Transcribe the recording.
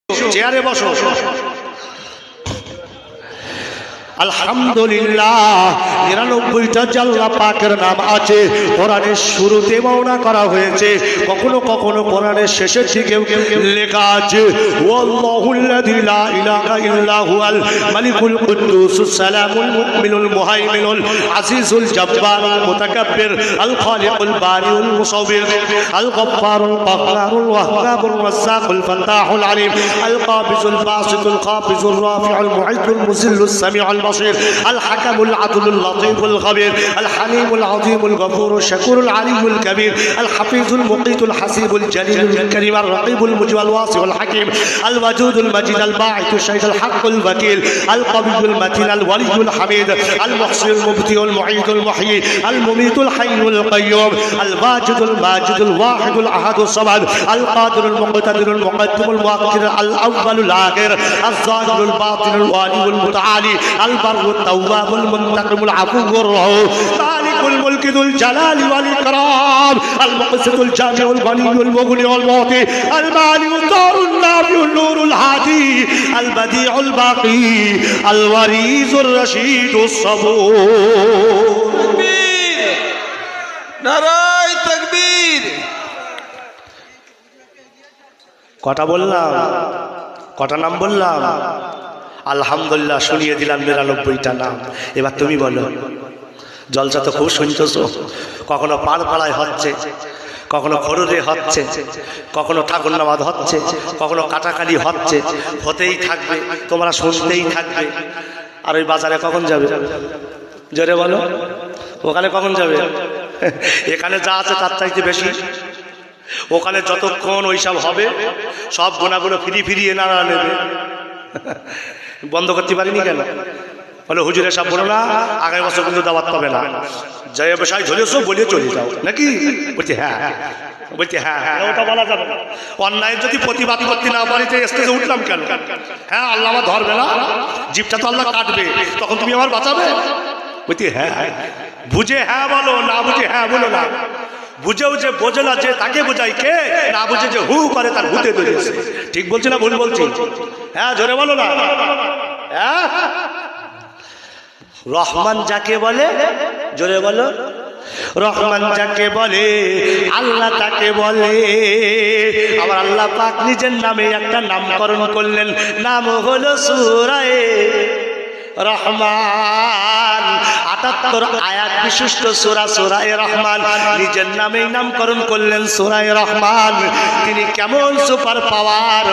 চেয়ারে বসো। আলহামদুলিল্লাহ ৯৯টা আল্লাহ পাকের নাম আছে। কোরআনের শুরুতে বর্ণনা করা হয়েছে, কখনো কখনো কোরআনের শেষের দিকেও লেখা আছে ওয়াল্লাহুল্লাযী লা ইলাহা ইল্লা হুয়াল মালিকুল কুদ্দুসুস সালামুল মুমিনুল মুহাইমিনুল আজিজুল জাব্বারুল মুতাকাব্বির আল খালিকুল বারিউল মুসাওবির আল গফফারুল কাহ্হারুল ওয়াহ্হাবুর রাজ্জাকুল ফাত্তাহুল আলিম আল কাবিজুল বাসিতুল খাফিজুর রাফিউল মুঈতুল মুযিল্লুস সামিউল الحكم العدل اللطيف الخبير الحليم العظيم الغفور الشكور العلي الكبير الحفيظ المقيت الحسيب الجليل الكريم الرقيب المجيب الواسع الحكيم الوجود المجيد الباعث الشهيد الحق الوكيل القوي المتين الولي الحميد المحصي المبدئ المعيد المحيي المميت الحي القيوم الواجد الماجد الواحد الاحد الصمد القادر المقتدر المقدم المؤخر الاول الاخر الظاهر الباطن الوالي المتعالي البر التواب المنتقم العفو الرؤوف مالك الملك ذو الجلال والإكرام المقسط الجامع الغني المغني والمعطي المالي الدار النافع النور الهادي البديع الباقي الوريث الرشيد الصبور নারায়ে তাকবীর। কটা বললাম, কটা নাম বললাম? আলহামদুলিল্লাহ শুনিয়ে দিলাম ৯৯টা নাম। এবার তুমি বলো, জলসা তো খুব শুনতেছো, কখনো পাড়পাড়ায় হচ্ছে, কখনো খরুরে হচ্ছে, কখনো ঠাকুরনামাজ হচ্ছে, কখনো কাটাকালি হচ্ছে, হতেই থাকবে, তোমরা শুনতেই থাকবে। আর ওই বাজারে কখন যাবে? জোরে বলো, ওখানে কখন যাবে? এখানে যা আছে তার চাইতে বেশি ওখানে যতক্ষণ ওইসব হবে সব গোনাগুলো ফিরিয়ে নাড়া নেবে। বন্ধ করতে পারিনি কেন? বলে হুজুরে সব বলো না, আগামী বছর কিন্তু দাওয়াত পাবে না, জয় ব্যবসায় ধরেছো বলে চলে যাও নাকি? বলছি হ্যাঁ, বলছি হ্যাঁ হ্যাঁ, ওটা বলা যাবে না। অন্যায়ের যদি প্রতিবাদ করতে না পারি তো স্টেজে উঠলাম কেন? হ্যাঁ, আল্লাহ আমার ধরবে না, জিভটা তো আল্লাহ কাটবে, তখন তুমি আমার বাঁচাবে? বলছি হ্যাঁ, বুঝে হ্যাঁ বলো, না বুঝে হ্যাঁ বলো না। বুঝেও যে বোঝে না যে তাকে বোঝাই কে, না বুঝে যে হু করে তার হুতে ধরেছে। ঠিক বলছি না ভুল বলছি? হ্যাঁ, জোরে বলো না। হ্যাঁ, রহমান যাকে বলে, জোরে বলো, রহমান যাকে বলে আল্লাহ তাকে বলে। আবার আল্লাহ পাক নিজের নামে একটা নামকরণ করলেন, নাম হলো সূরা রহমান। ৭৮ আয়াত বিশিষ্ট সূরা, সূরা রহমান। নিজের নামেই নামকরণ করলেন সূরা রহমান। তিনি কেমন সুপার পাওয়ার!